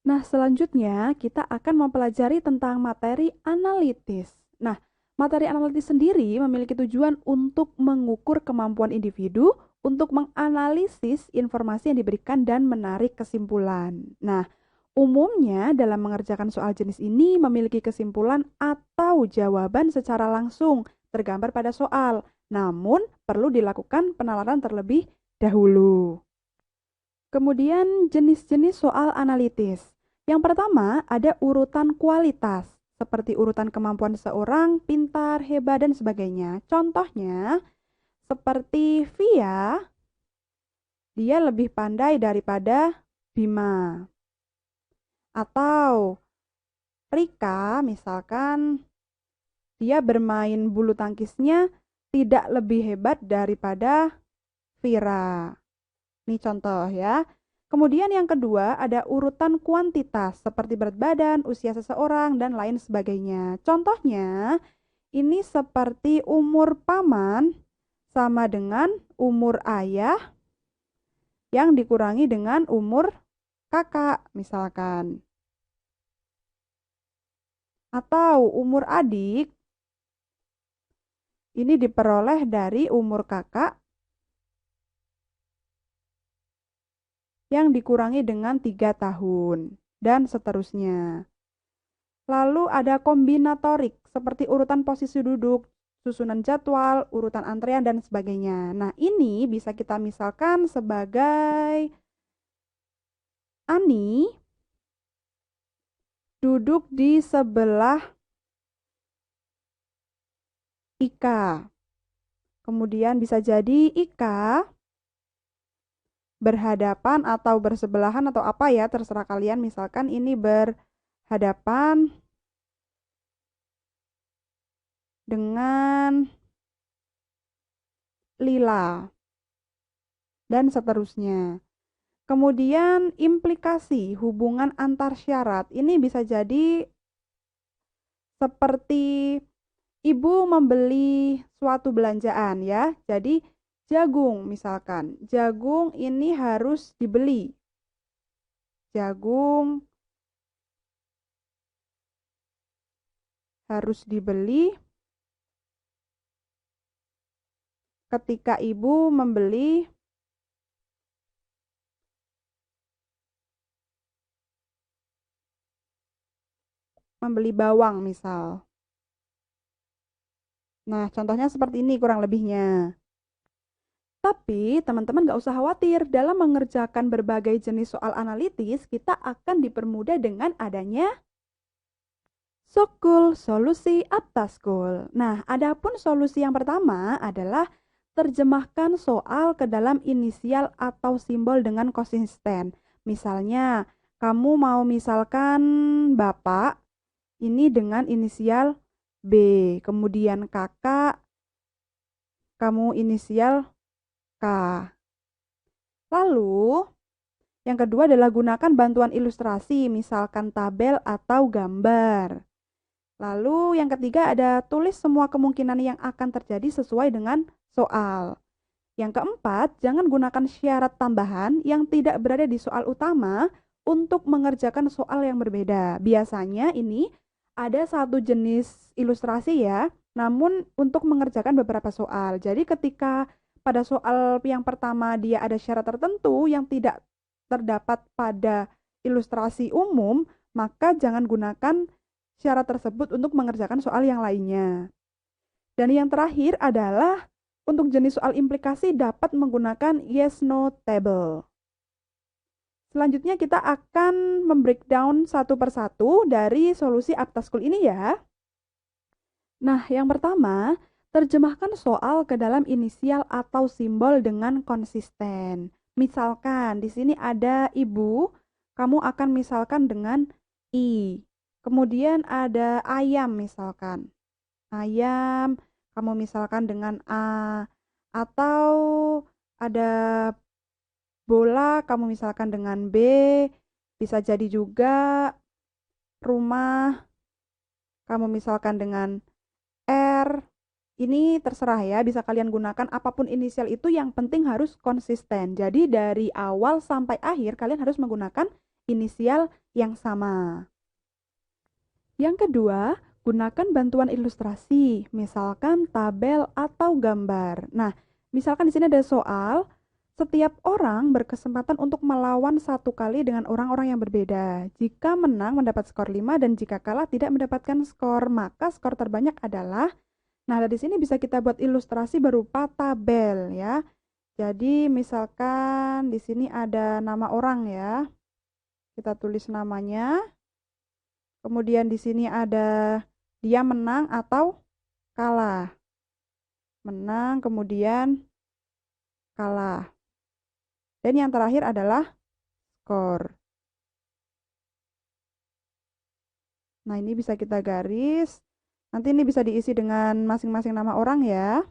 Nah, selanjutnya kita akan mempelajari tentang materi analitis. Nah, materi analitis sendiri memiliki tujuan untuk mengukur kemampuan individu untuk menganalisis informasi yang diberikan dan menarik kesimpulan. Nah, umumnya dalam mengerjakan soal jenis ini memiliki kesimpulan atau jawaban secara langsung tergambar pada soal, namun perlu dilakukan penalaran terlebih dahulu. Kemudian jenis-jenis soal analitis. Yang pertama ada urutan kualitas, seperti urutan kemampuan seorang, pintar, hebat, dan sebagainya. Contohnya, seperti Via, dia lebih pandai daripada Bima. Atau Rika, misalkan, dia bermain bulu tangkisnya tidak lebih hebat daripada Vira. Ini contoh ya. Kemudian yang kedua ada urutan kuantitas seperti berat badan, usia seseorang, dan lain sebagainya. Contohnya ini seperti umur paman sama dengan umur ayah yang dikurangi dengan umur kakak misalkan. Atau umur adik ini diperoleh dari umur kakak yang dikurangi dengan 3 tahun, dan seterusnya. Lalu ada kombinatorik, seperti urutan posisi duduk, susunan jadwal, urutan antrean, dan sebagainya. Nah, ini bisa kita misalkan sebagai Ani duduk di sebelah Ika. Kemudian bisa jadi Ika berhadapan atau bersebelahan atau apa ya, terserah kalian. Misalkan ini berhadapan dengan Lila dan seterusnya. Kemudian implikasi hubungan antar syarat ini bisa jadi seperti ibu membeli suatu belanjaan ya. Jadi jagung misalkan, jagung ini harus dibeli. Jagung harus dibeli ketika ibu membeli bawang misal. Nah, contohnya seperti ini kurang lebihnya. Tapi teman-teman gak usah khawatir, dalam mengerjakan berbagai jenis soal analitis, kita akan dipermudah dengan adanya Sokul, solusi Aptaskul. Nah, adapun solusi yang pertama adalah terjemahkan soal ke dalam inisial atau simbol dengan konsisten. Misalnya, kamu mau misalkan Bapak, ini dengan inisial B, kemudian kakak, kamu inisial K. Lalu, yang kedua adalah gunakan bantuan ilustrasi, misalkan tabel atau gambar. Lalu, yang ketiga ada tulis semua kemungkinan yang akan terjadi sesuai dengan soal. Yang keempat, jangan gunakan syarat tambahan yang tidak berada di soal utama untuk mengerjakan soal yang berbeda. Biasanya ini ada satu jenis ilustrasi ya, namun untuk mengerjakan beberapa soal. Jadi ketika pada soal yang pertama dia ada syarat tertentu yang tidak terdapat pada ilustrasi umum, maka jangan gunakan syarat tersebut untuk mengerjakan soal yang lainnya. Dan yang terakhir adalah untuk jenis soal implikasi dapat menggunakan yes/no table. Selanjutnya kita akan membreakdown satu persatu dari solusi Aptaskul ini ya. Nah, yang pertama, terjemahkan soal ke dalam inisial atau simbol dengan konsisten. Misalkan di sini ada ibu, kamu akan misalkan dengan I. Kemudian ada ayam misalkan. Ayam, kamu misalkan dengan A. Atau ada bola, kamu misalkan dengan B. Bisa jadi juga rumah, kamu misalkan dengan R. Ini terserah ya, bisa kalian gunakan apapun inisial itu, yang penting harus konsisten. Jadi dari awal sampai akhir kalian harus menggunakan inisial yang sama. Yang kedua, gunakan bantuan ilustrasi, misalkan tabel atau gambar. Nah, misalkan di sini ada soal, setiap orang berkesempatan untuk melawan satu kali dengan orang-orang yang berbeda. Jika menang mendapat skor 5 dan jika kalah tidak mendapatkan skor, maka skor terbanyak adalah. Nah, dari sini bisa kita buat ilustrasi berupa tabel ya. Jadi, misalkan di sini ada nama orang ya. Kita tulis namanya. Kemudian di sini ada dia menang atau kalah. Menang, kemudian kalah. Dan yang terakhir adalah skor. Nah, ini bisa kita garis. Nanti ini bisa diisi dengan masing-masing nama orang ya.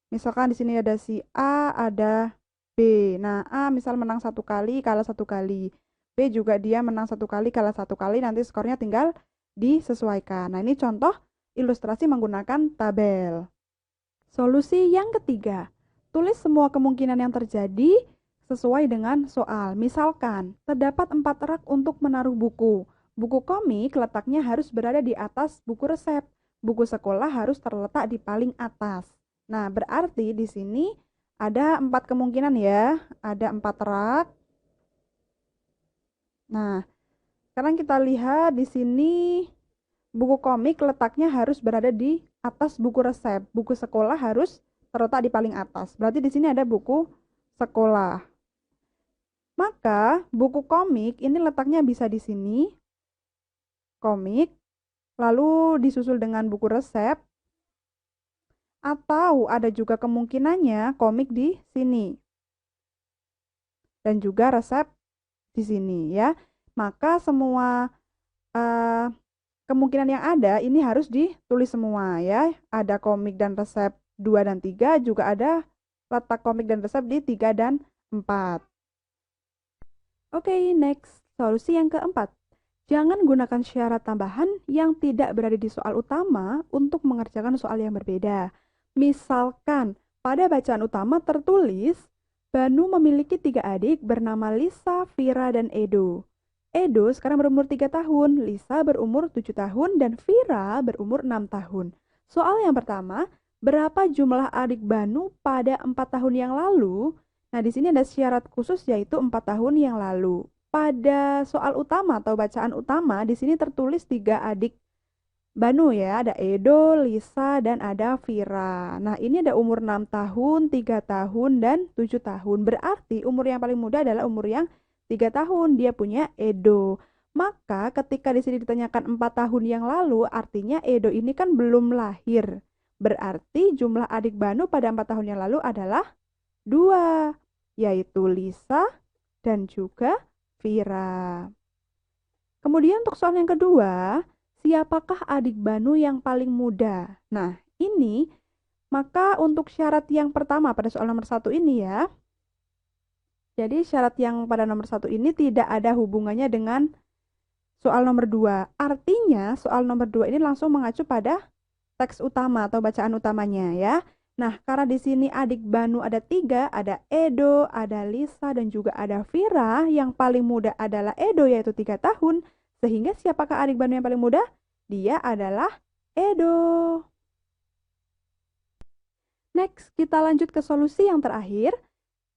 Misalkan di sini ada si A, ada B. Nah, A misal menang satu kali, kalah satu kali. B juga dia menang satu kali, kalah satu kali. Nanti skornya tinggal disesuaikan. Nah, ini contoh ilustrasi menggunakan tabel. Solusi yang ketiga, tulis semua kemungkinan yang terjadi sesuai dengan soal. Misalkan, terdapat 4 rak untuk menaruh buku. Buku komik letaknya harus berada di atas buku resep. Buku sekolah harus terletak di paling atas. Nah, berarti di sini ada 4 kemungkinan ya. Ada 4 rak. Nah, sekarang kita lihat di sini buku komik letaknya harus berada di atas buku resep. Buku sekolah harus terletak di paling atas. Berarti di sini ada buku sekolah. Maka buku komik ini letaknya bisa di sini. Komik, lalu disusul dengan buku resep. Atau ada juga kemungkinannya komik di sini. Dan juga resep di sini ya. Maka semua kemungkinan yang ada ini harus ditulis semua ya. Ada komik dan resep 2 dan 3, juga ada letak komik dan resep di 3 dan 4. Oke, next. Solusi yang keempat. Jangan gunakan syarat tambahan yang tidak berada di soal utama untuk mengerjakan soal yang berbeda. Misalkan, pada bacaan utama tertulis, Banu memiliki 3 adik bernama Lisa, Vira, dan Edo. Edo sekarang berumur 3 tahun, Lisa berumur 7 tahun, dan Vira berumur 6 tahun. Soal yang pertama, berapa jumlah adik Banu pada 4 tahun yang lalu? Nah, di sini ada syarat khusus yaitu 4 tahun yang lalu. Pada soal utama atau bacaan utama, di sini tertulis 3 adik Banu ya, ada Edo, Lisa, dan ada Vira. Nah, ini ada umur 6 tahun, 3 tahun, dan 7 tahun. Berarti umur yang paling muda adalah umur yang 3 tahun. Dia punya Edo. Maka ketika di sini ditanyakan 4 tahun yang lalu, artinya Edo ini kan belum lahir. Berarti jumlah adik Banu pada 4 tahun yang lalu adalah 2, yaitu Lisa dan juga Vira. Kemudian untuk soal yang kedua, siapakah adik Banu yang paling muda? Nah, ini maka untuk syarat yang pertama pada soal nomor 1 ini ya. Jadi syarat yang pada nomor 1 ini tidak ada hubungannya dengan soal nomor 2. Artinya soal nomor 2 ini langsung mengacu pada teks utama atau bacaan utamanya ya. Nah, karena di sini adik Banu ada 3, ada Edo, ada Lisa, dan juga ada Vira. Yang paling muda adalah Edo yaitu 3 tahun. Sehingga siapakah adik Banu yang paling muda? Dia adalah Edo. Next, kita lanjut ke solusi yang terakhir.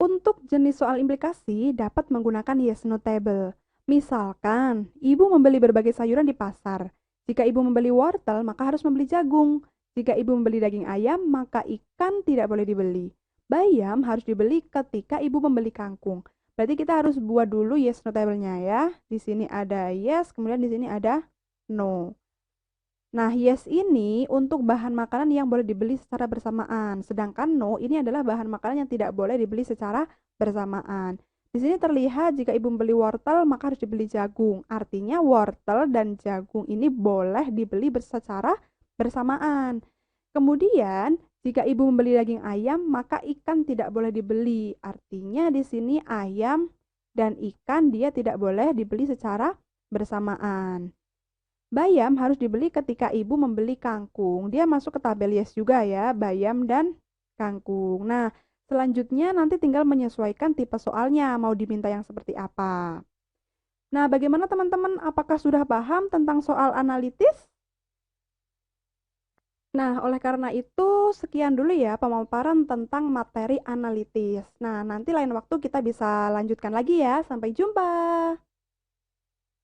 Untuk jenis soal implikasi dapat menggunakan yes no table. Misalkan, ibu membeli berbagai sayuran di pasar. Jika ibu membeli wortel, maka harus membeli jagung. Jika ibu membeli daging ayam, maka ikan tidak boleh dibeli. Bayam harus dibeli ketika ibu membeli kangkung. Berarti kita harus buat dulu yes no table-nya ya. Di sini ada yes, kemudian di sini ada no. Nah, yes ini untuk bahan makanan yang boleh dibeli secara bersamaan. Sedangkan no ini adalah bahan makanan yang tidak boleh dibeli secara bersamaan. Di sini terlihat jika ibu membeli wortel, maka harus dibeli jagung. Artinya wortel dan jagung ini boleh dibeli secara bersamaan. Kemudian, jika ibu membeli daging ayam, maka ikan tidak boleh dibeli. Artinya di sini ayam dan ikan dia tidak boleh dibeli secara bersamaan. Bayam harus dibeli ketika ibu membeli kangkung. Dia masuk ke tabel yes juga ya, bayam dan kangkung. Nah, Selanjutnya nanti tinggal menyesuaikan tipe soalnya, mau diminta yang seperti apa. Nah, bagaimana teman-teman? Apakah sudah paham tentang soal analitis? Nah, oleh karena itu, sekian dulu ya pemaparan tentang materi analitis. Nah, nanti lain waktu kita bisa lanjutkan lagi ya. Sampai jumpa.